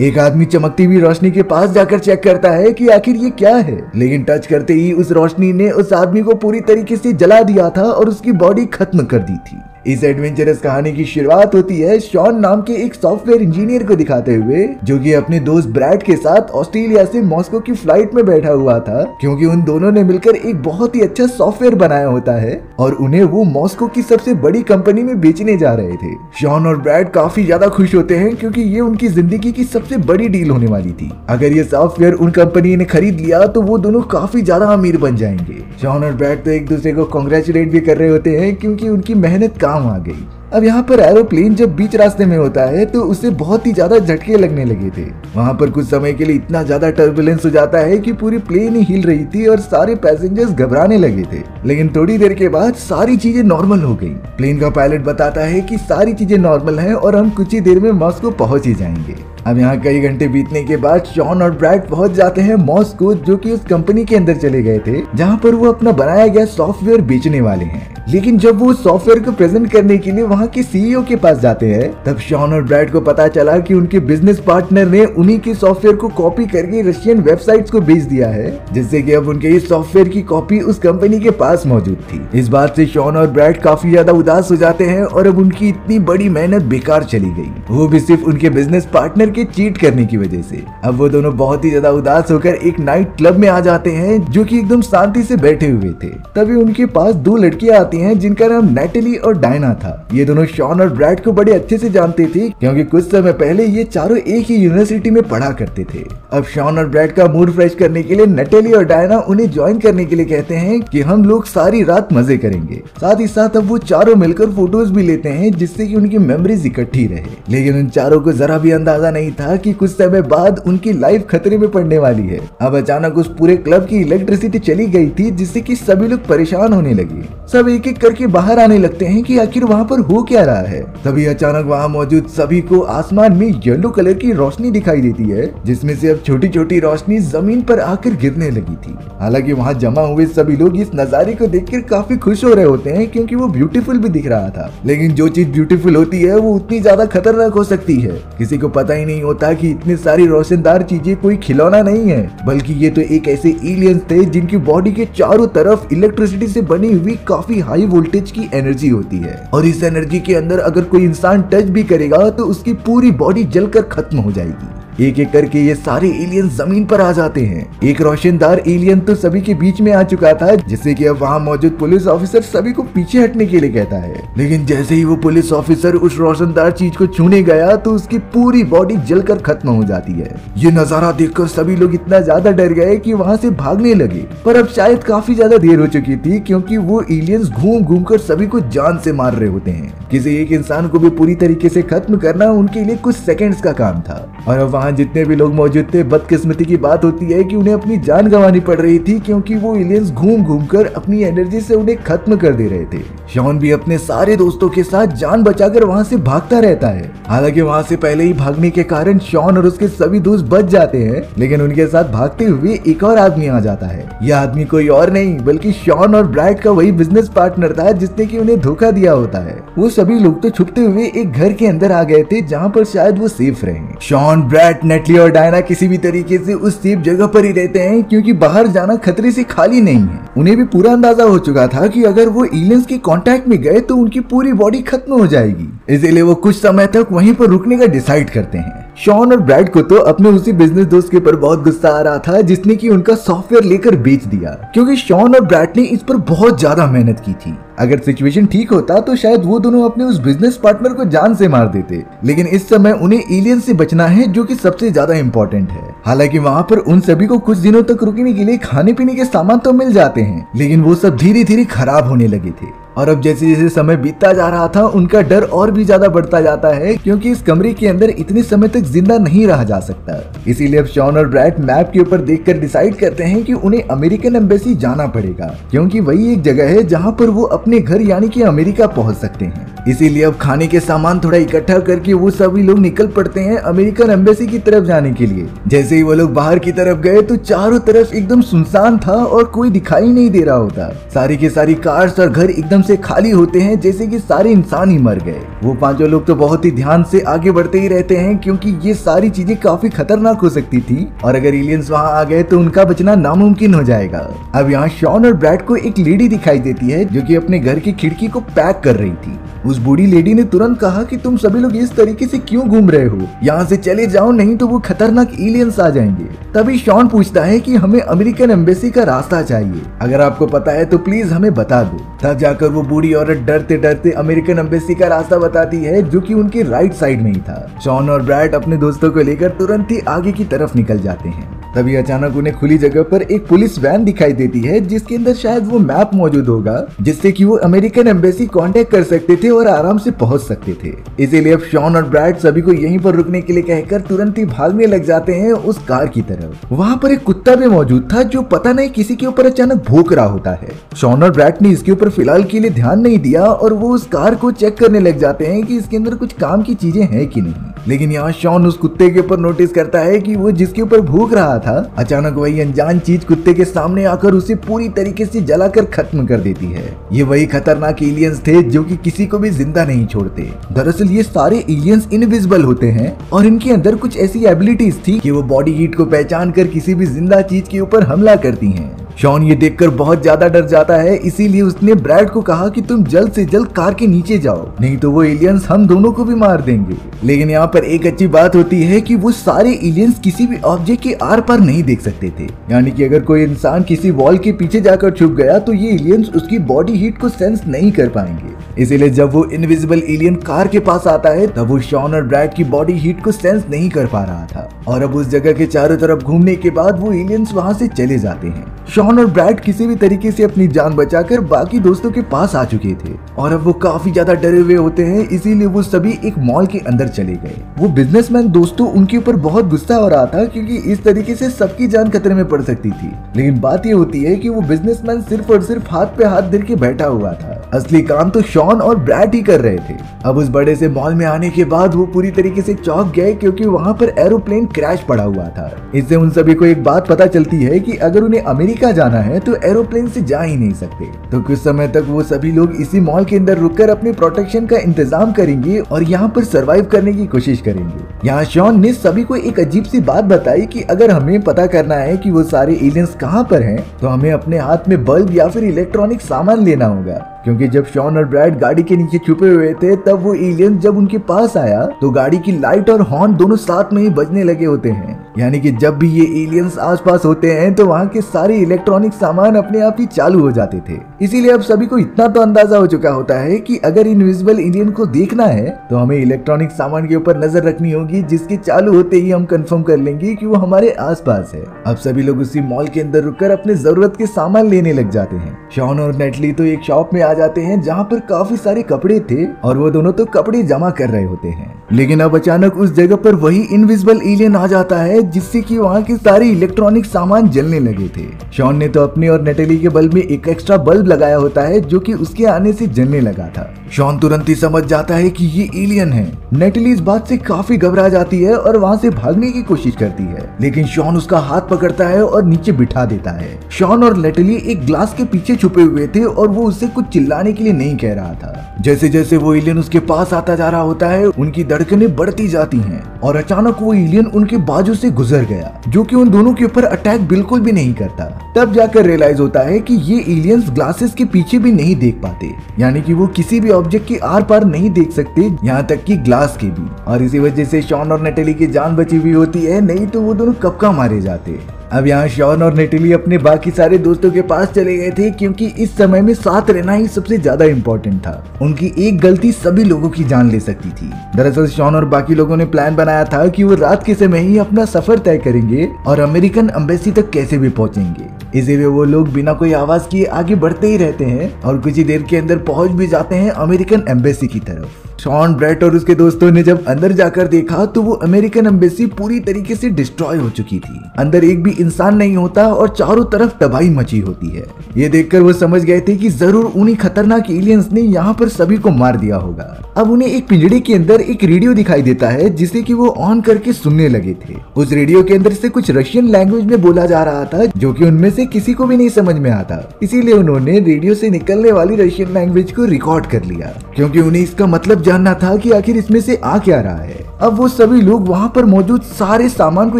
एक आदमी चमकती हुई रोशनी के पास जाकर चेक करता है कि आखिर ये क्या है, लेकिन टच करते ही उस रोशनी ने उस आदमी को पूरी तरीके से जला दिया था और उसकी बॉडी खत्म कर दी थी। इस एडवेंचरस कहानी की शुरुआत होती है शॉन नाम के एक सॉफ्टवेयर इंजीनियर को दिखाते हुए, जो कि अपने दोस्त ब्रैड के साथ ऑस्ट्रेलिया से मॉस्को की फ्लाइट में बैठा हुआ था, क्योंकि उन दोनों ने मिलकर एक बहुत ही अच्छा सॉफ्टवेयर बनाया होता है और उन्हें वो मॉस्को की सबसे बड़ी कंपनी में बेचने जा रहे थे। शॉन और ब्रैड काफी ज्यादा खुश होते हैं क्योंकि ये उनकी जिंदगी की सबसे बड़ी डील होने वाली थी। अगर ये सॉफ्टवेयर उन कंपनी ने खरीद लिया तो वो दोनों काफी ज्यादा अमीर बन जाएंगे। शॉन और ब्रैड तो एक दूसरे को कांग्रेचुलेट भी कर रहे होते हैं क्योंकि उनकी मेहनत काम आ गई। अब यहाँ पर एरोप्लेन जब बीच रास्ते में होता है तो उसे बहुत ही ज्यादा झटके लगने लगे थे। वहाँ पर कुछ समय के लिए इतना ज्यादा टर्बुलेंस हो जाता है कि पूरी प्लेन ही हिल रही थी और सारे पैसेंजर्स घबराने लगे थे, लेकिन थोड़ी देर के बाद सारी चीजें नॉर्मल हो गई। प्लेन का पायलट बताता है कि सारी चीजें नॉर्मल हैं और हम कुछ ही देर में मॉस्को पहुंच ही जाएंगे। अब यहाँ कई घंटे बीतने के बाद शॉन और ब्रैड पहुंच जाते हैं मॉस्को, जो कि उस कंपनी के अंदर चले गए थे जहाँ पर वो अपना बनाया गया सॉफ्टवेयर बेचने वाले हैं। लेकिन जब वो सॉफ्टवेयर को प्रेजेंट करने के लिए वहाँ के सीईओ के पास जाते हैं, तब शॉन और ब्रैड को पता चला कि उनके बिजनेस पार्टनर ने उन्हीं के सॉफ्टवेयर को कॉपी करके रशियन वेबसाइट्स को भेज दिया है, जिससे कि अब उनके इस सॉफ्टवेयर की कॉपी उस कंपनी के पास मौजूद थी। इस बात से शॉन और ब्रैड काफी ज्यादा उदास हो जाते हैं और अब उनकी इतनी बड़ी मेहनत बेकार चली गई, वो भी सिर्फ उनके बिजनेस पार्टनर के चीट करने की वजह से। अब वो दोनों बहुत ही ज्यादा उदास होकर एक नाइट क्लब में आ जाते हैं, जो कि एकदम शांति से बैठे हुए थे। तभी उनके पास दो लड़कियां आती हैं जिनका नाम नेटली और डायना था। ये दोनों शॉन और ब्रैड को बड़े अच्छे से जानते थे क्योंकि कुछ समय पहले ये चारों एक ही यूनिवर्सिटी में पढ़ा करते थे। अब शॉन और ब्रैड का मूड फ्रेश करने के लिए नेटली और डायना उन्हें ज्वाइन करने के लिए कहते हैं कि हम लोग सारी रात मजे करेंगे। साथ ही साथ अब वो चारों मिलकर फोटोज भी लेते हैं, जिससे कि उनकी मेमोरीज इकट्ठी रहे। लेकिन उन चारों को जरा भी अंदाजा नहीं था कि कुछ समय बाद उनकी लाइफ खतरे में पड़ने वाली है। अब अचानक उस पूरे क्लब की इलेक्ट्रिसिटी चली गई थी, जिससे कि सभी लोग परेशान होने लगे। सब एक एक करके बाहर आने लगते हैं कि आखिर वहाँ पर हो क्या रहा है। तभी अचानक वहाँ मौजूद सभी को आसमान में येलो कलर की रोशनी दिखाई देती है, जिसमें से अब छोटी छोटी रोशनी जमीन पर आकर गिरने लगी थी। हालांकि वहाँ जमा हुए सभी लोग इस नजारे को देखकर काफी खुश हो रहे होते हैं क्योंकि वो ब्यूटीफुल भी दिख रहा था। लेकिन जो चीज ब्यूटीफुल होती है वो उतनी ज्यादा खतरनाक हो सकती है। किसी को पता ही नहीं होता कि इतनी सारी रोशनदार चीजें कोई खिलौना नहीं है, बल्कि ये तो एक ऐसे एलियंस थे जिनकी बॉडी के चारों तरफ इलेक्ट्रिसिटी से बनी हुई काफी हाई वोल्टेज की एनर्जी होती है, और इस एनर्जी के अंदर अगर कोई इंसान टच भी करेगा तो उसकी पूरी बॉडी जलकर खत्म हो जाएगी। एक एक करके ये सारे एलियन जमीन पर आ जाते हैं। एक रोशनदार एलियन तो सभी के बीच में आ चुका था, जिससे कि अब वहाँ मौजूद पुलिस ऑफिसर सभी को पीछे हटने के लिए कहता है। लेकिन जैसे ही वो पुलिस ऑफिसर उस रोशनदार चीज को छूने गया तो उसकी पूरी बॉडी जलकर खत्म हो जाती है। ये नजारा देखकर सभी लोग इतना ज्यादा डर गए कि वहाँ से भागने लगे, पर अब शायद काफी ज्यादा देर हो चुकी थी क्योंकि वो एलियंस घूम घूम कर सभी को जान से मार रहे होते हैं। किसी एक इंसान को भी पूरी तरीके से खत्म करना उनके लिए कुछ सेकंड्स का काम था, और अब वहाँ जितने भी लोग मौजूद थे, बदकिस्मती की बात होती है कि उन्हें अपनी जान गंवानी पड़ रही थी क्योंकि वो एलियंस घूम घूम कर अपनी एनर्जी से उन्हें खत्म कर दे रहे थे। शॉन भी अपने सारे दोस्तों के साथ जान बचाकर वहाँ से भागता रहता है। हालांकि वहाँ से पहले ही भागने के कारण शॉन और उसके सभी दोस्त बच जाते हैं, लेकिन उनके साथ भागते हुए एक और आदमी आ जाता है। यह आदमी कोई और नहीं बल्कि शॉन और ब्रैड का वही बिजनेस पार्टनर था जिसने कि उन्हें धोखा दिया होता है। वो सभी लोग तो छुपते हुए एक घर के अंदर आ गए थे जहाँ पर शायद वो सेफ रहे। शॉन, ब्रैड, नेटली और डायना किसी भी तरीके से उस सेफ जगह पर ही रहते हैं क्योंकि बाहर जाना खतरे से खाली नहीं है। उन्हें भी पूरा अंदाजा हो चुका था कि अगर वो एलियंस के कांटेक्ट में गए तो उनकी पूरी बॉडी खत्म हो जाएगी, इसीलिए वो कुछ समय तक वहीं पर रुकने का डिसाइड करते हैं। शॉन और ब्रैड को तो अपने उसी बिजनेस दोस्त के ऊपर बहुत गुस्सा आ रहा था जिसने कि उनका सॉफ्टवेयर लेकर बेच दिया, क्योंकि शॉन और ब्रैड ने इस पर बहुत ज्यादा मेहनत की थी। अगर सिचुएशन ठीक होता तो शायद वो दोनों अपने उस बिजनेस पार्टनर को जान से मार देते, लेकिन इस समय उन्हें एलियन से बचना है जो कि सबसे ज्यादा इम्पोर्टेंट है। हालांकि वहाँ पर उन सभी को कुछ दिनों तक रुकने के लिए खाने पीने के सामान तो मिल जाते हैं, लेकिन वो सब धीरे धीरे खराब होने लगे थे। और अब जैसे जैसे समय बीतता जा रहा था उनका डर और भी ज्यादा बढ़ता जाता है क्योंकि इस कमरे के अंदर इतने समय तक जिंदा नहीं रहा जा सकता। इसीलिए अब शॉन और ब्रैड मैप के ऊपर देखकर डिसाइड करते हैं कि उन्हें अमेरिकन एम्बेसी जाना पड़ेगा, क्योंकि वही एक जगह है जहां पर वो अपने घर यानी कि अमेरिका पहुंच सकते हैं। इसीलिए अब खाने के सामान थोड़ा इकट्ठा करके वो सभी लोग निकल पड़ते हैं अमेरिकन एम्बेसी की तरफ जाने के लिए। जैसे ही वो लोग बाहर की तरफ गए तो चारों तरफ एकदम सुनसान था और कोई दिखाई नहीं दे रहा होता। सारी के सारी कार्स और घर एकदम से खाली होते हैं, जैसे कि सारे इंसान ही मर गए। वो पांचों लोग तो बहुत ही ध्यान से आगे बढ़ते ही रहते हैं क्योंकि ये सारी चीजें काफी खतरनाक हो सकती थी और अगर एलियंस वहां आ गए तो उनका बचना नामुमकिन हो जाएगा। अब यहाँ शॉन और ब्रैड को एक लेडी दिखाई देती है जो कि अपने घर की खिड़की को पैक कर रही थी। उस बूढ़ी लेडी ने तुरंत कहा कि तुम सभी लोग इस तरीके से क्यों घूम रहे हो, यहाँ से चले जाओ नहीं तो वो खतरनाक एलियंस आ जाएंगे। तभी शॉन पूछता है कि हमें अमेरिकन एम्बेसी का रास्ता चाहिए, अगर आपको पता है तो प्लीज हमें बता दो। तब जाकर वो बूढ़ी औरत डरते डरते अमेरिकन एम्बेसी का रास्ता बताती है जो कि उनके राइट साइड में ही था। शॉन और ब्रैड अपने दोस्तों को लेकर तुरंत ही आगे की तरफ निकल जाते हैं। तभी अचानक उन्हें खुली जगह पर एक पुलिस वैन दिखाई देती है जिसके अंदर शायद वो मैप मौजूद होगा जिससे कि वो अमेरिकन एम्बेसी कांटेक्ट कर सकते थे और आराम से पहुंच सकते थे। इसीलिए अब शॉन और ब्रैड सभी को यहीं पर रुकने के लिए कहकर तुरंत ही भागने लग जाते हैं उस कार की तरफ। वहाँ पर एक कुत्ता भी मौजूद था जो पता नहीं किसी के ऊपर अचानक भौंक रहा होता है। शॉन और ब्रैड ने इसके ऊपर फिलहाल के लिए ध्यान नहीं दिया और वो उस कार को चेक करने लग जाते हैं कि इसके अंदर कुछ काम की चीजें हैं कि नहीं। लेकिन यहाँ शॉन उस कुत्ते के ऊपर नोटिस करता है कि वो जिसके ऊपर भूख रहा था अचानक वही अनजान चीज कुत्ते के सामने आकर उसे पूरी तरीके से जलाकर खत्म कर देती है। ये वही खतरनाक एलियंस थे जो कि किसी को भी जिंदा नहीं छोड़ते। दरअसल ये सारे एलियंस इनविजिबल होते हैं और इनके अंदर कुछ ऐसी एबिलिटीज थी कि वो बॉडी हीट को पहचान कर किसी भी जिंदा चीज के ऊपर हमला करती हैं। शॉन ये देखकर बहुत ज्यादा डर जाता है, इसीलिए उसने ब्रैड को कहा कि तुम जल्द से जल्द कार के नीचे जाओ नहीं तो वो एलियंस हम दोनों को भी मार देंगे। लेकिन यहाँ पर एक अच्छी बात होती है कि वो सारे एलियंस किसी भी ऑब्जेक्ट के आर पार नहीं देख सकते थे, यानी कि अगर कोई इंसान किसी वॉल के पीछे जाकर छुप गया तो ये एलियंस उसकी बॉडी हीट को सेंस नहीं कर पाएंगे। इसीलिए जब वो इनविजिबल एलियन कार के पास आता है तब वो शॉन और ब्रैड की बॉडी हीट को सेंस नहीं कर पा रहा था और अब उस जगह के चारों तरफ घूमने के बाद वो एलियंस वहां से चले जाते हैं। शॉन और ब्रैड किसी भी तरीके से अपनी जान बचाकर बाकी दोस्तों के पास आ चुके थे और अब वो काफी ज्यादा डरे हुए होते हैं, इसीलिए वो सभी एक मॉल के अंदर चले गए। वो बिजनेसमैन दोस्तों उनके ऊपर बहुत गुस्सा हो रहा था क्योंकि इस तरीके से सबकी जान खतरे में पड़ सकती थी। लेकिन बात ये होती है कि वो बिजनेसमैन सिर्फ और सिर्फ हाथ पे हाथ धर के बैठा हुआ था, असली काम तो शॉन और ब्रैड ही कर रहे थे। अब उस बड़े से मॉल में आने के बाद वो पूरी तरीके से चौंक गए क्योंकि वहाँ पर एरोप्लेन क्रैश पड़ा हुआ था। इससे उन सभी को एक बात पता चलती है कि अगर उन्हें अमेरिका जाना है तो एरोप्लेन से जा ही नहीं सकते। तो कुछ समय तक वो सभी लोग इसी मॉल के अंदर रुककर अपने प्रोटेक्शन का इंतजाम करेंगे और यहाँ पर सरवाइव करने की कोशिश करेंगे। यहाँ शॉन ने सभी को एक अजीब सी बात बताई कि अगर हमें पता करना है कि वो सारे एलियंस कहाँ पर हैं, तो हमें अपने हाथ में बल्ब या फिर इलेक्ट्रॉनिक सामान लेना होगा। क्योंकि जब शॉन और ब्रैड गाड़ी के नीचे छुपे हुए थे तब वो एलियन जब उनके पास आया तो गाड़ी की लाइट और हॉर्न दोनों साथ में ही बजने लगे होते हैं, यानी कि जब भी ये एलियंस आसपास होते हैं तो वहाँ के सारे इलेक्ट्रॉनिक सामान अपने आप ही चालू हो जाते थे। इसीलिए अब सभी को इतना तो अंदाजा हो चुका होता है कि अगर इनविजिबल एलियन को देखना है तो हमें इलेक्ट्रॉनिक सामान के ऊपर नजर रखनी होगी, जिसके चालू होते ही हम कंफर्म कर लेंगे कि वो हमारे आसपास है। अब सभी लोग उसी मॉल के अंदर रुककर अपने जरूरत के सामान लेने लग जाते हैं। शॉन और नेटली तो एक शॉप में आ जाते हैं जहाँ पर काफी सारे कपड़े थे और वो दोनों तो कपड़े जमा कर रहे होते हैं। लेकिन अब अचानक उस जगह पर वही इनविजिबल एलियन आ जाता है जिससे कि वहाँ के सारे इलेक्ट्रॉनिक सामान जलने लगे थे। शॉन ने तो अपने और नेटली के बल्ब में एक एक्स्ट्रा बल्ब लगाया होता है जो कि उसके आने से जलने लगा था। शॉन तुरंत ही समझ जाता है कि ये एलियन है। नेटली इस बात से काफी घबरा जाती है और वहाँ से भागने की कोशिश करती है, लेकिन शॉन उसका हाथ पकड़ता है और नीचे बिठा देता है। शॉन और नेटली एक ग्लास के पीछे छुपे हुए थे और वो उससे कुछ चिल्लाने के लिए नहीं कह रहा था। जैसे जैसे वो एलियन उसके पास आता जा रहा होता है उनकी धड़कनें बढ़ती जाती हैं और अचानक वो एलियन उनके बाजू से गुजर गया, जो कि उन दोनों के ऊपर अटैक बिल्कुल भी नहीं करता। तब जाकर रियलाइज होता है कि ये एलियंस ग्लासेस के पीछे भी नहीं देख पाते, यानी कि वो किसी भी ऑब्जेक्ट के आर पार नहीं देख सकते, यहाँ तक कि ग्लास के भी। और इसी वजह से शॉन और नेटली की जान बची हुई होती है, नहीं तो वो दोनों कब का मारे जाते। अब यहाँ शॉन और नेटली अपने बाकी सारे दोस्तों के पास चले गए थे क्योंकि इस समय में साथ रहना ही सबसे ज्यादा इम्पोर्टेंट था। उनकी एक गलती सभी लोगों की जान ले सकती थी। दरअसल शॉन और बाकी लोगों ने प्लान बनाया था कि वो रात के समय ही अपना सफर तय करेंगे और अमेरिकन एम्बेसी तक कैसे भी पहुंचेंगे। इसीलिए वो लोग बिना कोई आवाज किए आगे बढ़ते ही रहते हैं और कुछ ही देर के अंदर पहुंच भी जाते हैं अमेरिकन एम्बेसी की तरफ। शॉन, ब्रैट और उसके दोस्तों ने जब अंदर जाकर देखा तो वो अमेरिकन एम्बेसी पूरी तरीके से डिस्ट्रॉय हो चुकी थी। अंदर एक भी इंसान नहीं होता और चारों तरफ तबाही मची होती है। ये देखकर वो समझ गए थे कि जरूर उन्हीं खतरनाक एलियंस ने यहाँ पर सभी को मार दिया होगा। अब उन्हें एक पिंजड़े के अंदर एक रेडियो दिखाई देता है जिसे कि वो ऑन करके सुनने लगे थे। उस रेडियो के अंदर से कुछ रशियन लैंग्वेज में बोला जा रहा था जो कि उनमें से किसी को भी नहीं समझ में आता। इसीलिए उन्होंने रेडियो से निकलने वाली रशियन लैंग्वेज को रिकॉर्ड कर लिया क्योंकि उन्हें इसका मतलब जानना था कि आखिर इसमें से आ क्या रहा है। अब वो सभी लोग वहाँ पर मौजूद सारे सामान को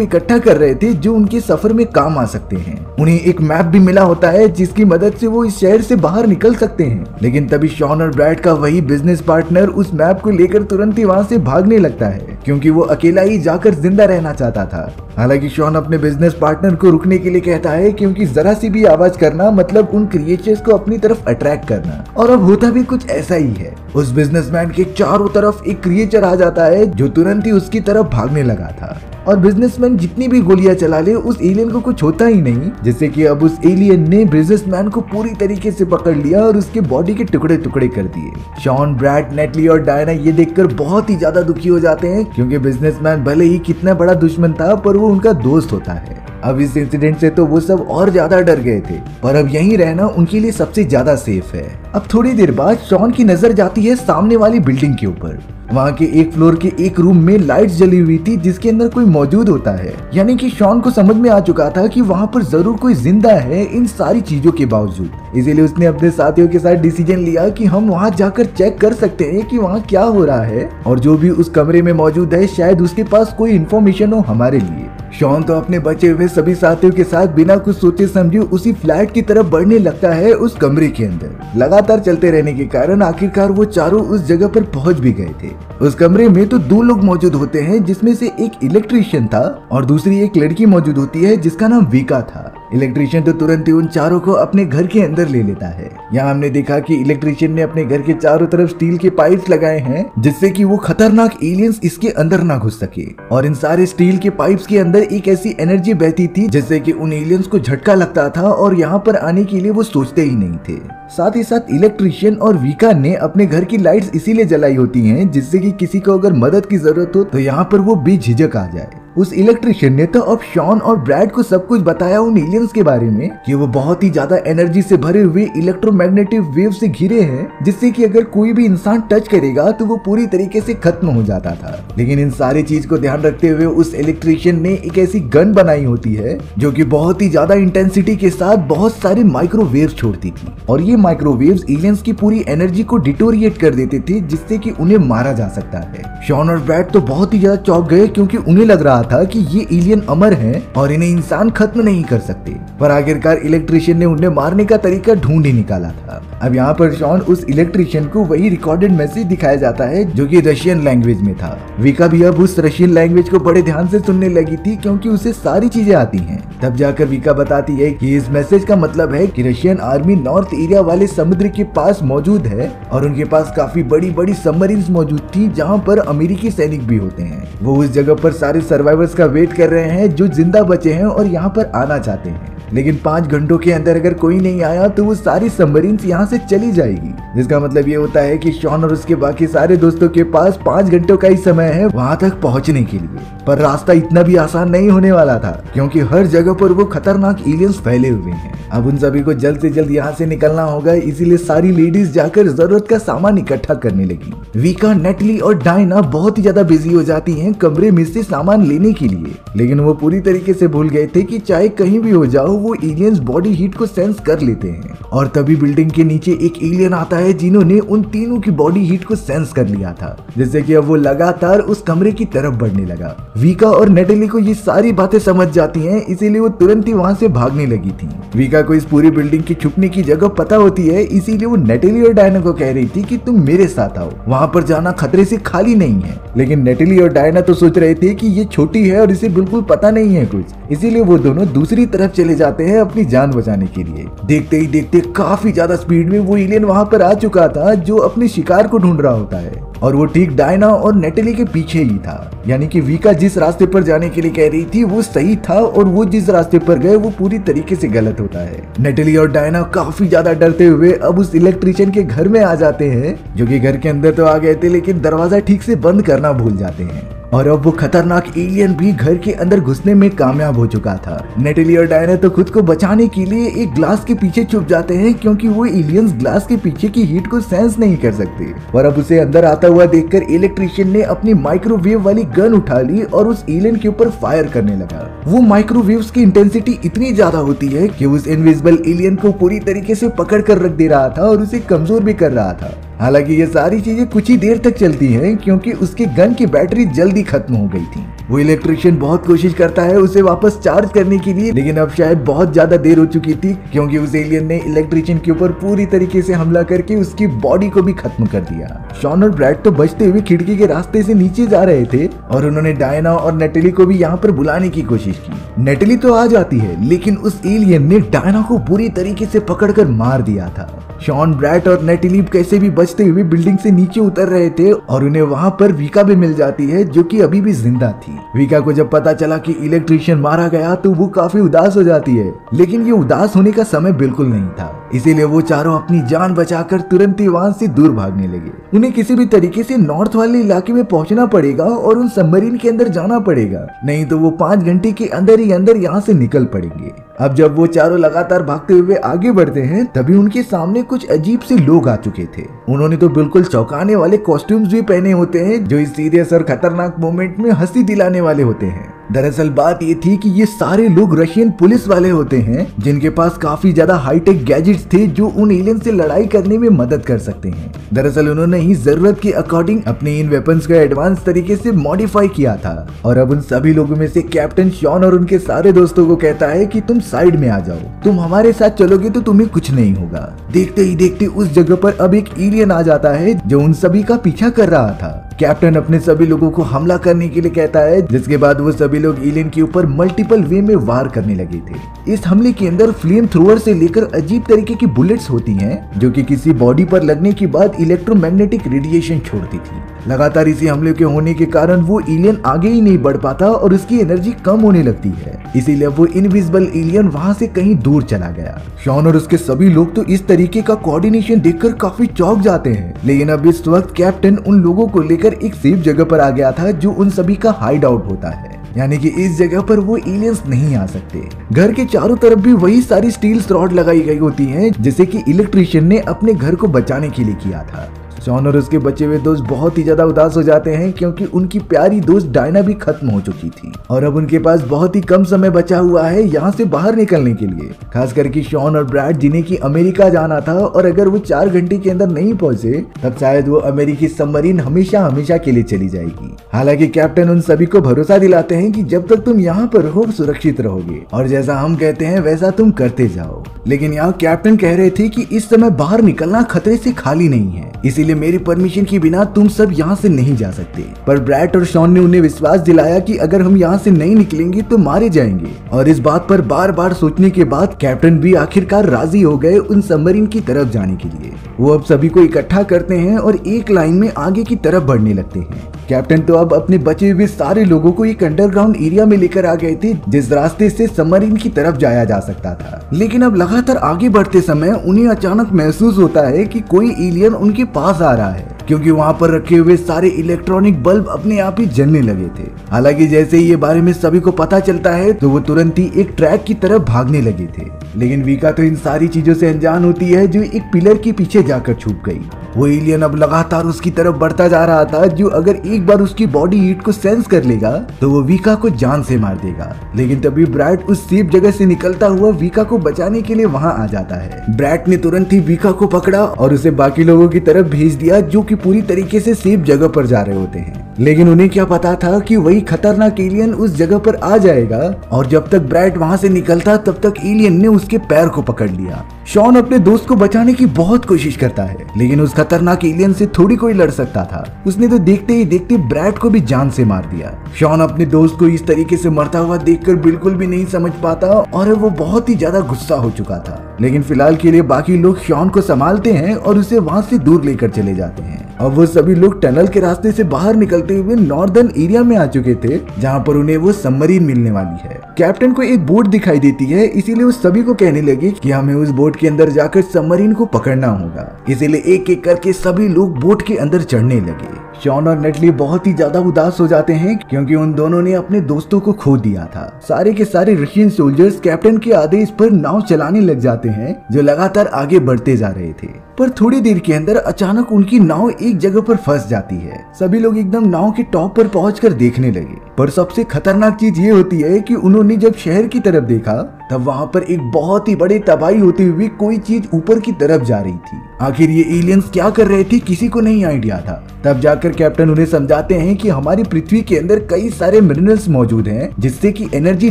इकट्ठा कर रहे थे जो उनके सफर में काम आ सकते हैं। उन्हें एक मैप भी मिला होता है जिसकी मदद से वो इस शहर से बाहर निकल सकते हैं। लेकिन तभी शॉन और ब्रैड का वही बिजनेस पार्टनर उस मैप को लेकर तुरंत ही वहाँ से भागने लगता है क्योंकि वो अकेला ही जाकर जिंदा रहना चाहता था। हालांकि शॉन अपने बिजनेस पार्टनर को रुकने के लिए कहता है क्योंकि जरा सी भी आवाज करना मतलब उन क्रिएचर्स को अपनी तरफ अट्रैक्ट करना। और अब होता भी कुछ ऐसा ही है। उस बिजनेसमैन के चारों तरफ एक क्रिएचर आ जाता है जो तुरंत ही उसकी तरफ भागने लगा था और बिजनेसमैन जितनी भी गोलियां चला ले उस एलियन को कुछ होता ही नहीं, जिससे कि अब उस एलियन ने बिजनेसमैन को पूरी तरीके से पकड़ लिया और उसके बॉडी के टुकड़े टुकड़े कर दिए। शॉन, ब्रैड, नेटली और डायना ये देखकर बहुत ही ज्यादा दुखी हो जाते हैं क्योंकि बिजनेसमैन भले ही कितना बड़ा दुश्मन था पर वो उनका दोस्त होता है। अब इस इंसिडेंट से तो वो सब और ज्यादा डर गए थे, पर अब यहीं रहना उनके लिए सबसे ज्यादा सेफ है। अब थोड़ी देर बाद शॉन की नजर जाती है सामने वाली बिल्डिंग के ऊपर। वहाँ के एक फ्लोर के एक रूम में लाइट्स जली हुई थी जिसके अंदर कोई मौजूद होता है। यानी कि शॉन को समझ में आ चुका था कि वहाँ पर जरूर कोई जिंदा है इन सारी चीजों के बावजूद। इसीलिए उसने अपने साथियों के साथ डिसीजन लिया कि हम वहाँ जाकर चेक कर सकते हैं कि वहाँ क्या हो रहा है और जो भी उस कमरे में मौजूद है शायद उसके पास कोई इन्फॉर्मेशन हो हमारे लिए। शॉन तो अपने बचे हुए सभी साथियों के साथ बिना कुछ सोचे समझे उसी फ्लैट की तरफ बढ़ने लगता है उस कमरे के अंदर। लगातार चलते रहने के कारण आखिरकार वो चारों उस जगह पर पहुंच भी गए थे। उस कमरे में तो दो लोग मौजूद होते हैं जिसमें से एक इलेक्ट्रीशियन था और दूसरी एक लड़की मौजूद होती है जिसका नाम विका था। इलेक्ट्रीशियन तो तुरंत ही उन चारों को अपने घर के अंदर ले लेता है। यहाँ हमने देखा कि इलेक्ट्रीशियन ने अपने घर के चारों तरफ स्टील के पाइप्स लगाए हैं जिससे कि वो खतरनाक एलियंस इसके अंदर ना घुस सके। और इन सारे स्टील के पाइप्स के अंदर एक ऐसी एनर्जी बहती थी जिससे कि उन एलियंस को झटका लगता था और यहाँ पर आने के लिए वो सोचते ही नहीं थे। साथ ही साथ इलेक्ट्रीशियन और विका ने अपने घर की लाइट्स इसीलिए जलाई होती हैं जिससे कि किसी को अगर मदद की जरूरत हो तो यहाँ पर वो बेझिझक आ जाए। उस इलेक्ट्रीशियन ने तो अब शॉन और ब्रैड को सब कुछ बताया उन एलियंस के बारे में कि वो बहुत ही ज्यादा एनर्जी से भरे हुए इलेक्ट्रोमैग्नेटिक वेव से घिरे हैं जिससे कि अगर कोई भी इंसान टच करेगा तो वो पूरी तरीके से खत्म हो जाता था। लेकिन इन सारी चीज को ध्यान रखते हुए उस इलेक्ट्रीशियन ने एक ऐसी गन बनाई होती है जो कि बहुत ही ज्यादा इंटेंसिटी के साथ बहुत सारे माइक्रोवेव्स छोड़ती थी और ये माइक्रोवेव्स एलियंस की पूरी एनर्जी को डिटोरिएट कर देते थे जिससे कि उन्हें मारा जा सकता है। शॉन और ब्रैड तो बहुत ही ज्यादा चौंक गए क्योंकि उन्हें लग रहा था कि ये एलियन अमर हैं और इन्हें इंसान खत्म नहीं कर सकते, पर आखिरकार इलेक्ट्रीशियन ने उन्हें मारने का तरीका ढूंढ ही निकाला था। अब यहाँ पर शॉन उस इलेक्ट्रीशियन को वही रिकॉर्डेड मैसेज दिखाया जाता है जो कि रशियन लैंग्वेज में था। विका भी अब उस रशियन लैंग्वेज को बड़े ध्यान से सुनने लगी थी क्योंकि उसे सारी चीजें आती हैं। तब जाकर विका बताती है कि इस मैसेज का मतलब है कि रशियन आर्मी नॉर्थ एरिया वाले समुद्र के पास मौजूद है और उनके पास काफी बड़ी बड़ी सबमरीन्स मौजूद थी जहाँ पर अमेरिकी सैनिक भी होते हैं। वो उस जगह पर सारे सर्वाइवर्स का वेट कर रहे हैं जो जिंदा बचे हैं और यहाँ पर आना चाहते हैं। लेकिन 5 घंटों के अंदर अगर कोई नहीं आया तो वो सारी सबमरीन्स यहाँ से चली जाएगी, जिसका मतलब ये होता है कि शॉन और उसके बाकी सारे दोस्तों के पास 5 घंटों का ही समय है वहाँ तक पहुँचने के लिए। पर रास्ता इतना भी आसान नहीं होने वाला था क्योंकि हर जगह पर वो खतरनाक एलियंस फैले हुए हैं। अब उन सभी को जल्द से जल्द यहाँ से निकलना होगा, इसीलिए सारी लेडीज जाकर जरूरत का सामान इकट्ठा करने लगी। विका, नेटली और डायना बहुत ही ज्यादा बिजी हो जाती हैं कमरे में से सामान लेने के लिए, लेकिन वो पूरी तरीके से भूल गए थे कि चाहे कहीं भी हो जाओ वो एलियंस बॉडी हीट को सेंस कर लेते हैं। और तभी बिल्डिंग के नीचे एक एलियन आता है जिन्होंने उन तीनों की बॉडी हीट को सेंस कर लिया था, जिससे कि अब वो लगातार उस कमरे की तरफ बढ़ने लगा। विका और नेटली को ये सारी बातें समझ जाती हैं, इसीलिए वो तुरंत ही वहाँ से भागने लगी थी। विका को इस पूरी बिल्डिंग की छुपने की जगह पता होती है, इसीलिए वो नेटली और डायना को कह रही थी कि तुम मेरे साथ आओ, वहाँ पर जाना खतरे से खाली नहीं है। लेकिन नेटली और डायना तो सोच रहे थे कि ये छोटी है और इसे बिल्कुल पता नहीं है कुछ, इसीलिए वो दोनों दूसरी तरफ चले जाते हैं अपनी जान बचाने के लिए। देखते ही देखते काफी ज्यादा स्पीड में वो एलियन वहां पर आ चुका था जो अपने शिकार को ढूंढ रहा होता है, और वो ठीक डायना और नेटली के पीछे ही था। यानी कि विका जिस रास्ते पर जाने के लिए कह रही थी वो सही था, और वो जिस रास्ते पर गए वो पूरी तरीके से गलत होता है। नेटली और डायना काफी ज्यादा डरते हुए अब उस इलेक्ट्रिशियन के घर में आ जाते हैं, जो कि घर के अंदर तो आ गए थे लेकिन दरवाजा ठीक से बंद करना भूल जाते हैं, और अब वो खतरनाक एलियन भी घर के अंदर घुसने में कामयाब हो चुका था। नेटली और डायना तो खुद को बचाने के लिए एक ग्लास के पीछे छुप जाते हैं, क्योंकि वो एलियंस ग्लास के पीछे की हीट को सेंस नहीं कर सकते। और अब उसे अंदर आता हुआ देखकर इलेक्ट्रिशियन ने अपनी माइक्रोवेव वाली गन उठा ली और उस एलियन के ऊपर फायर करने लगा। वो माइक्रोवेव्स की इंटेंसिटी इतनी ज्यादा होती है कि उस इनविजिबल एलियन को पूरी तरीके से पकड़ कर रख दे रहा था और उसे कमजोर भी कर रहा था। हालांकि ये सारी चीजें कुछ ही देर तक चलती हैं, क्योंकि उसके गन की बैटरी जल्दी खत्म हो गई थी। वो इलेक्ट्रिशियन बहुत कोशिश करता है उसे वापस चार्ज करने के लिए, लेकिन अब शायद बहुत ज्यादा देर हो चुकी थी, क्योंकि उस एलियन ने इलेक्ट्रिशियन के ऊपर पूरी तरीके से हमला करके उसकी बॉडी को भी खत्म कर दिया। शॉन और ब्रैड तो बचते हुए खिड़की के रास्ते से नीचे जा रहे थे, और उन्होंने डायना और नेटली को भी यहाँ पर बुलाने की कोशिश की। नेटली तो आ जाती है, लेकिन उस एलियन ने डायना को बुरी तरीके से पकड़कर मार दिया था। शॉन, ब्रैड और नेटली कैसे भी बचते हुए बिल्डिंग से नीचे उतर रहे थे, और उन्हें वहां पर विका भी मिल जाती है, जो कि अभी भी जिंदा थी। विका को जब पता चला कि इलेक्ट्रिशियन मारा गया तो वो काफी उदास हो जाती है, लेकिन ये उदास होने का समय बिल्कुल नहीं था। इसीलिए वो चारों अपनी जान बचाकर तुरंत ही वहां से दूर भागने लगे। उन्हें किसी भी तरीके से नॉर्थ वाले इलाके में पहुंचना पड़ेगा और उन सबमरीन के अंदर जाना पड़ेगा, नहीं तो वो 5 घंटे के अंदर ही अंदर यहाँ से निकल पड़ेंगे। अब जब वो चारों लगातार भागते हुए आगे बढ़ते हैं, तभी उनके सामने कुछ अजीब से लोग आ चुके थे। उन्होंने तो बिल्कुल चौंकाने वाले कॉस्ट्यूम्स भी पहने होते हैं, जो इस सीरियस और खतरनाक मोमेंट में हंसी दिलाने वाले होते हैं। दरअसल बात ये थी कि ये सारे लोग रशियन पुलिस वाले होते हैं, जिनके पास काफी ज्यादा हाईटेक गैजेट्स थे जो उन एलियन से लड़ाई करने में मदद कर सकते हैं। दरअसल उन्होंने ही जरूरत के अकॉर्डिंग अपने इन वेपन्स को एडवांस तरीके से मॉडिफाई किया था। और अब उन सभी लोगों में से कैप्टन शॉन और उनके सारे दोस्तों को कहता है कि तुम साइड में आ जाओ, तुम हमारे साथ चलोगे तो तुम्हें कुछ नहीं होगा। देखते ही देखते उस जगह पर अब एक एलियन आ जाता है जो उन सभी का पीछा कर रहा था। कैप्टन अपने सभी लोगों को हमला करने के लिए कहता है, जिसके बाद वो सभी लोग एलियन के ऊपर मल्टीपल वे में वार करने लगे थे। इस हमले के अंदर फ्लेम थ्रोअर से लेकर अजीब तरीके की बुलेट्स होती हैं, जो कि किसी बॉडी पर लगने के बाद इलेक्ट्रोमैग्नेटिक रेडिएशन छोड़ती थी। लगातार इसी हमले के होने के कारण वो एलियन आगे ही नहीं बढ़ पाता और उसकी एनर्जी कम होने लगती है, इसीलिए वो इनविजिबल एलियन वहां से कहीं दूर चला गया। शॉन और उसके सभी लोग तो इस तरीके का कोऑर्डिनेशन देखकर काफी चौंक जाते हैं, लेकिन अब इस वक्त कैप्टन उन लोगों को लेकर एक सेफ जगह पर आ गया था, जो उन सभी का हाइड आउट होता है। यानी कि इस जगह पर वो एलियंस नहीं आ सकते। घर के चारों तरफ भी वही सारी स्टील रॉड लगाई गई होती हैं, जैसे कि इलेक्ट्रिशियन ने अपने घर को बचाने के लिए किया था। शॉन और उसके बचे हुए दोस्त बहुत ही ज्यादा उदास हो जाते हैं, क्योंकि उनकी प्यारी दोस्त डायना भी खत्म हो चुकी थी और अब उनके पास बहुत ही कम समय बचा हुआ है यहाँ से बाहर निकलने के लिए। खास करके शॉन और ब्रैड, जिन्हें की अमेरिका जाना था, और अगर वो 4 घंटे के अंदर नहीं पहुंचे तब शायद वो अमेरिकी सबमरीन हमेशा हमेशा के लिए चली जाएगी। हालांकि कैप्टन उन सभी को भरोसा दिलाते हैं कि जब तक तुम यहाँ पर हो सुरक्षित रहोगे, और जैसा हम कहते हैं वैसा तुम करते जाओ। लेकिन यहाँ कैप्टन कह रहे थे कि इस समय बाहर निकलना खतरे से खाली नहीं है, इसीलिए मेरी परमिशन के बिना तुम सब यहाँ से नहीं जा सकते। पर ब्रैड और शॉन ने उन्हें विश्वास दिलाया कि अगर हम यहाँ से नहीं निकलेंगे तो मारे जाएंगे, और इस बात पर बार बार सोचने के बाद कैप्टन भी आखिरकार राजी हो गए उन सबमरीन की तरफ जाने के लिए। वो अब सभी को इकट्ठा करते हैं और एक लाइन में आगे की तरफ बढ़ने लगते हैं। कैप्टन तो अब अपने बचे हुए सारे लोगों को एक अंडरग्राउंड एरिया में लेकर आ गए थे, जिस रास्ते से सबमरीन की तरफ जाया जा सकता था। लेकिन अब लगातार आगे बढ़ते समय उन्हें अचानक महसूस होता है कि कोई एलियन उनके पास आ रहा है, क्योंकि वहां पर रखे हुए सारे इलेक्ट्रॉनिक बल्ब अपने आप ही जलने लगे थे। हालांकि जैसे ही ये बारे में सभी को पता चलता है तो वो तुरंत ही एक ट्रैक की तरफ भागने लगे थे। लेकिन विका तो इन सारी चीजों से अनजान होती है, जो एक पिलर के पीछे जाकर छुप गई। वो एलियन अब लगातार उसकी तरफ बढ़ता जा रहा था, जो अगर एक बार उसकी बॉडी हीट को सेंस कर लेगा तो वो विका को जान से मार देगा। लेकिन तभी ब्रैड उस सेफ जगह से निकलता हुआ विका को बचाने के लिए वहां आ जाता है। ब्रैड ने तुरंत ही विका को पकड़ा और उसे बाकी लोगों की तरफ भेज दिया, जो कि पूरी तरीके से सेफ जगह पर जा रहे होते हैं। लेकिन उन्हें क्या पता था कि वही खतरनाक एलियन उस जगह पर आ जाएगा, और जब तक ब्रैड वहां से निकलता तब तक एलियन ने उसके पैर को पकड़ लिया। शॉन अपने दोस्त को बचाने की बहुत कोशिश करता है, लेकिन उस खतरनाक एलियन से थोड़ी कोई लड़ सकता था। उसने तो देखते ही देखते ब्रैड को भी जान से मार दिया। शॉन अपने दोस्त को इस तरीके से मरता हुआ देखकर बिल्कुल भी नहीं समझ पाता और वो बहुत ही ज्यादा गुस्सा हो चुका था। लेकिन फिलहाल के लिए बाकी लोग शॉन को संभालते हैं और उसे वहां से दूर लेकर चले जाते हैं। अब वो सभी लोग टनल के रास्ते से बाहर निकलते हुए नॉर्दर्न एरिया में आ चुके थे, जहाँ पर उन्हें वो सबमरीन मिलने वाली है। कैप्टन को एक बोट दिखाई देती है, इसीलिए वो सभी को कहने लगे कि हमें उस बोट के अंदर जाकर सबमरीन को पकड़ना होगा। इसीलिए एक एक करके सभी लोग बोट के अंदर चढ़ने लगे। शॉन और नेटली बहुत ही ज्यादा उदास हो जाते हैं क्योंकि उन दोनों ने अपने दोस्तों को खो दिया था। सारे के सारे रशियन सोल्जर्स कैप्टन के आदेश पर नाव चलाने लग जाते हैं, जो लगातार आगे बढ़ते जा रहे थे। पर थोड़ी देर के अंदर अचानक उनकी नाव एक जगह पर फंस जाती है। सभी लोग एकदम नाव के टॉप पर पहुंचकर देखने लगे। पर सबसे खतरनाक चीज ये होती है कि उन्होंने जब शहर की तरफ देखा तब वहां पर एक बहुत ही बड़ी तबाही होती हुई कोई चीज ऊपर की तरफ जा रही थी। आखिर ये एलियंस क्या कर रहे थे किसी को नहीं आइडिया था। तब जाकर कैप्टन उन्हें समझाते हैं कि हमारी पृथ्वी के अंदर कई सारे मिनरल्स मौजूद हैं जिससे कि एनर्जी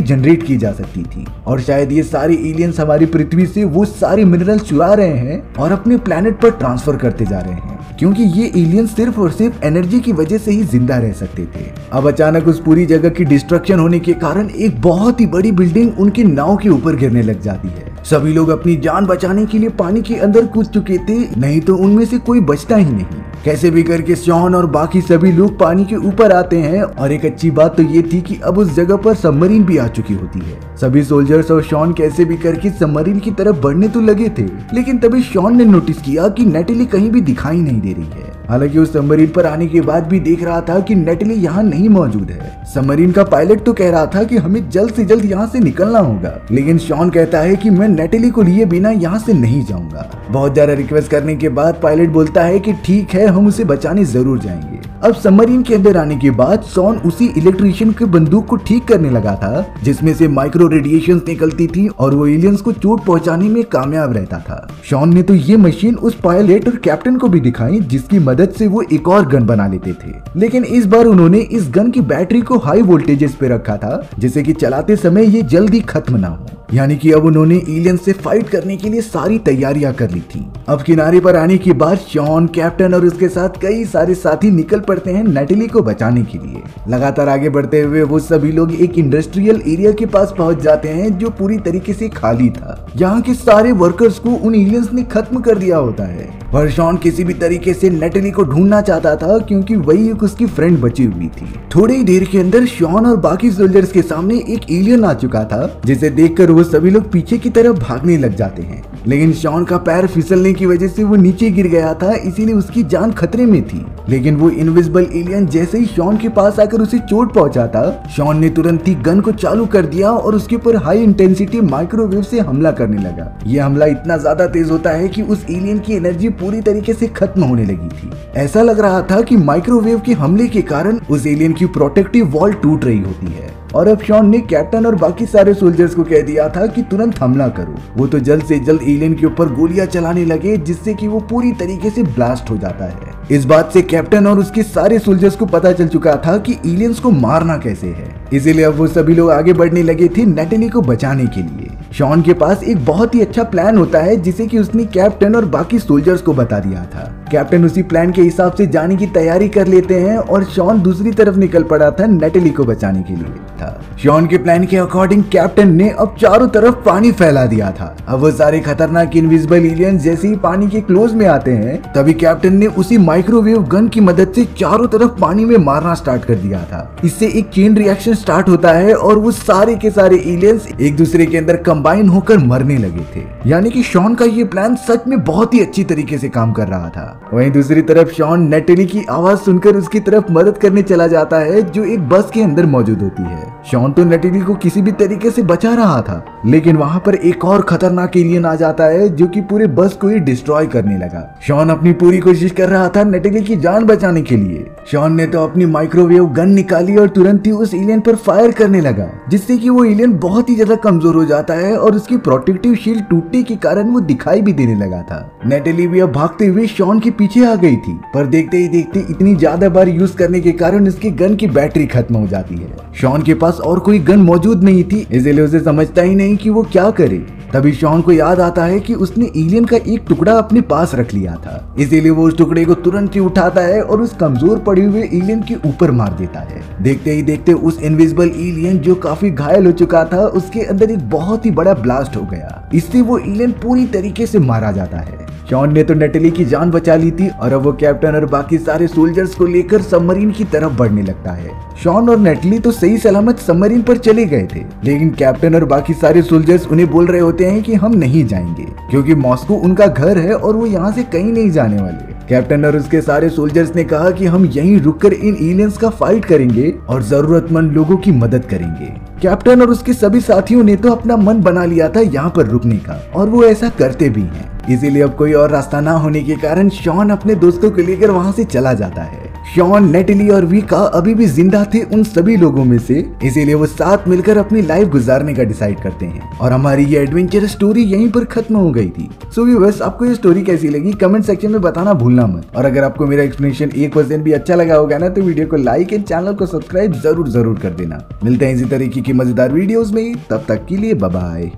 जनरेट की जा सकती थी, और शायद ये सारे एलियंस हमारी पृथ्वी से वो सारे मिनरल्स चुरा रहे हैं और अपने प्लेनेट पर ट्रांसफर करते जा रहे हैं, क्योंकि ये एलियंस सिर्फ और सिर्फ एनर्जी की वजह से ही जिंदा रह सकते थे। अब अचानक उस पूरी जगह की डिस्ट्रक्शन होने के कारण एक बहुत ही बड़ी बिल्डिंग उनके नाव के ऊपर गिरने लग जाती है। सभी लोग अपनी जान बचाने के लिए पानी के अंदर कूद चुके थे, नहीं तो उनमें से कोई बचता ही नहीं। कैसे भी करके शॉन और बाकी सभी लोग पानी के ऊपर आते हैं, और एक अच्छी बात तो ये थी कि अब उस जगह पर सबमरीन भी आ चुकी होती है। सभी सोल्जर्स और शॉन कैसे भी करके सबमरीन की तरफ बढ़ने तो लगे थे, लेकिन तभी शॉन ने नोटिस किया कि नेटली कहीं भी दिखाई नहीं दे रही है। हालांकि उस सबमरीन पर आने के बाद भी देख रहा था कि नेटली यहाँ नहीं मौजूद है। सबमरीन का पायलट तो कह रहा था कि हमें जल्द से जल्द यहाँ से निकलना होगा, लेकिन शॉन कहता है कि मैं नेटली को लिए बिना यहाँ से नहीं जाऊंगा। बहुत ज्यादा रिक्वेस्ट करने के बाद पायलट बोलता है कि ठीक है, हम उसे बचाने जरूर जाएंगे। अब सबमरीन के अंदर आने के बाद शॉन उसी इलेक्ट्रिशियन के बंदूक को ठीक करने लगा था जिसमें से माइक्रो रेडिएशंस निकलती थी और वो एलियंस को चोट पहुंचाने में कामयाब रहता था। शॉन ने तो ये मशीन उस पायलट और कैप्टन को भी दिखाई, जिसकी मदद से वो एक और गन बना लेते थे। लेकिन इस बार उन्होंने इस गन की बैटरी को हाई वोल्टेजेस पे रखा था, जिससे कि चलाते समय ये जल्दी खत्म ना हो। यानी कि अब उन्होंने एलियंस से फाइट करने के लिए सारी तैयारियां कर ली थी। अब किनारे पर आने के बाद शॉन, कैप्टन और उसके साथ कई सारे साथी निकल पड़ते हैं नेटली को बचाने के लिए। लगातार आगे बढ़ते हुए वो सभी लोग एक इंडस्ट्रियल एरिया के पास पहुंच जाते हैं जो पूरी तरीके से खाली था। यहाँ के सारे वर्कर्स को उन एलियंस ने खत्म कर दिया होता है, पर शॉन किसी भी तरीके से नेटली को ढूंढना चाहता था क्योंकि वही एक उसकी फ्रेंड बची हुई थी। थोड़ी ही देर के अंदर शॉन और बाकी सोल्जर्स के सामने एक एलियन आ चुका था, जिसे देखकर वो सभी लोग पीछे की तरफ भागने लग जाते हैं। लेकिन शॉन का पैर फिसलने की वजह से वो नीचे गिर गया था, इसीलिए उसकी जान खतरे में थी। लेकिन वो इनविजिबल एलियन जैसे ही शॉन के पास आकर उसे चोट पहुंचाता, शॉन ने तुरंत ही गन को चालू कर दिया और उसके ऊपर हाई इंटेंसिटी माइक्रोवेव से हमला करने लगा। ये हमला इतना ज्यादा तेज होता है कि उस एलियन की एनर्जी पूरी तरीके से खत्म होने लगी थी। ऐसा लग रहा था कि माइक्रोवेव के हमले के कारण उस एलियन की प्रोटेक्टिव वॉल टूट रही होती है। और अब शॉन ने कैप्टन और बाकी सारे सोल्जर्स को कह दिया था कि तुरंत हमला करो। वो तो जल्द से जल्द एलियन के ऊपर गोलियां चलाने लगे, जिससे कि वो पूरी तरीके से ब्लास्ट हो जाता है। इस बात से कैप्टन और उसके सारे सोल्जर्स को पता चल चुका था कि एलियंस को मारना कैसे है, इसीलिए अब वो सभी लोग आगे बढ़ने लगे थे नेटली को बचाने के लिए। शॉन के पास एक बहुत ही अच्छा प्लान होता है, जिसे कि उसने कैप्टन और बाकी सोल्जर्स को बता दिया था। कैप्टन उसी प्लान के हिसाब से जाने की तैयारी कर लेते हैं और शॉन दूसरी तरफ निकल पड़ा था नेटली को बचाने के लिए था। शॉन के प्लान के अकॉर्डिंग कैप्टन ने अब चारों तरफ पानी फैला दिया था। अब वो सारे खतरनाक इनविजिबल एलियंस जैसे ही पानी के क्लोज में आते हैं, तभी कैप्टन ने उसी माइक्रोवेव गन की मदद से चारों तरफ पानी में मारना स्टार्ट कर दिया था। इससे एक चेन रिएक्शन स्टार्ट होता है और वो सारे के सारे एलियंस एक दूसरे के अंदर कंबाइन होकर मरने लगे थे। यानी कि शॉन का ये प्लान सच में बहुत ही अच्छी तरीके से काम कर रहा था। वहीं दूसरी तरफ शॉन नेटली की आवाज सुनकर उसकी तरफ मदद करने चला जाता है, जो एक बस के अंदर मौजूद होती है। शॉन तो नेटली को किसी भी तरीके से बचा रहा था, लेकिन वहां पर एक और खतरनाक एलियन आ जाता है जो कि पूरे बस को ही डिस्ट्रॉय करने लगा। शॉन अपनी पूरी कोशिश कर रहा था नेटली की जान बचाने के लिए। शॉन ने तो अपनी माइक्रोवेव गन निकाली और तुरंत ही उस एलियन पर फायर करने लगा, जिससे कि वो एलियन बहुत ही ज्यादा कमजोर हो जाता है और उसकी प्रोटेक्टिव शील्ड टूटने के कारण वो दिखाई भी देने लगा था। नेटली भी अब भागते हुए शॉन के पीछे आ गई थी, पर देखते ही देखते इतनी ज्यादा बार यूज करने के कारण उसकी गन की बैटरी खत्म हो जाती है। शॉन के पास और कोई गन मौजूद नहीं थी, इसलिए उसे समझता ही नहीं कि वो क्या करे। तभी शॉन को याद आता है कि उसने एलियन का एक टुकड़ा अपने पास रख लिया था, इसीलिए वो उस टुकड़े को तुरंत ही उठाता है और उस कमजोर पड़े हुए एलियन के ऊपर मार देता है। देखते ही देखते उस इनविजिबल एलियन जो काफी घायल हो चुका था, उसके अंदर एक बहुत ही बड़ा ब्लास्ट हो गया। इससे वो एलियन पूरी तरीके से मारा जाता है। शॉन ने तो नेटली की जान बचा ली थी और अब वो कैप्टन और बाकी सारे सोल्जर्स को लेकर सबमरीन की तरफ बढ़ने लगता है। शॉन और नेटली तो सही सलामत सबमरीन पर चले गए थे, लेकिन कैप्टन और बाकी सारे सोल्जर्स उन्हें बोल रहे होते हैं कि हम नहीं जाएंगे क्योंकि मॉस्को उनका घर है और वो यहाँ से कहीं नहीं जाने वाले। कैप्टन और उसके सारे सोल्जर्स ने कहा कि हम यहीं रुककर इन एलियंस का फाइट करेंगे और जरूरतमंद लोगों की मदद करेंगे। कैप्टन और उसके सभी साथियों ने तो अपना मन बना लिया था यहाँ पर रुकने का, और वो ऐसा करते भी हैं। इसीलिए अब कोई और रास्ता ना होने के कारण शॉन अपने दोस्तों को लेकर वहाँ से चला जाता है। शॉन, नेटली और विका अभी भी जिंदा थे उन सभी लोगों में से, इसीलिए वो साथ मिलकर अपनी लाइफ गुजारने का डिसाइड करते हैं और हमारी ये एडवेंचर स्टोरी यहीं पर खत्म हो गई थी। सो व्यूअर्स, आपको ये स्टोरी कैसी लगी कमेंट सेक्शन में बताना भूलना मत। और अगर आपको मेरा एक्सप्लेनेशन 1% भी अच्छा लगा होगा ना, तो वीडियो को लाइक एंड चैनल को सब्सक्राइब जरूर कर देना। मिलते हैं इसी तरीके की मजेदार वीडियोस में, तब तक के लिए बाय बाय।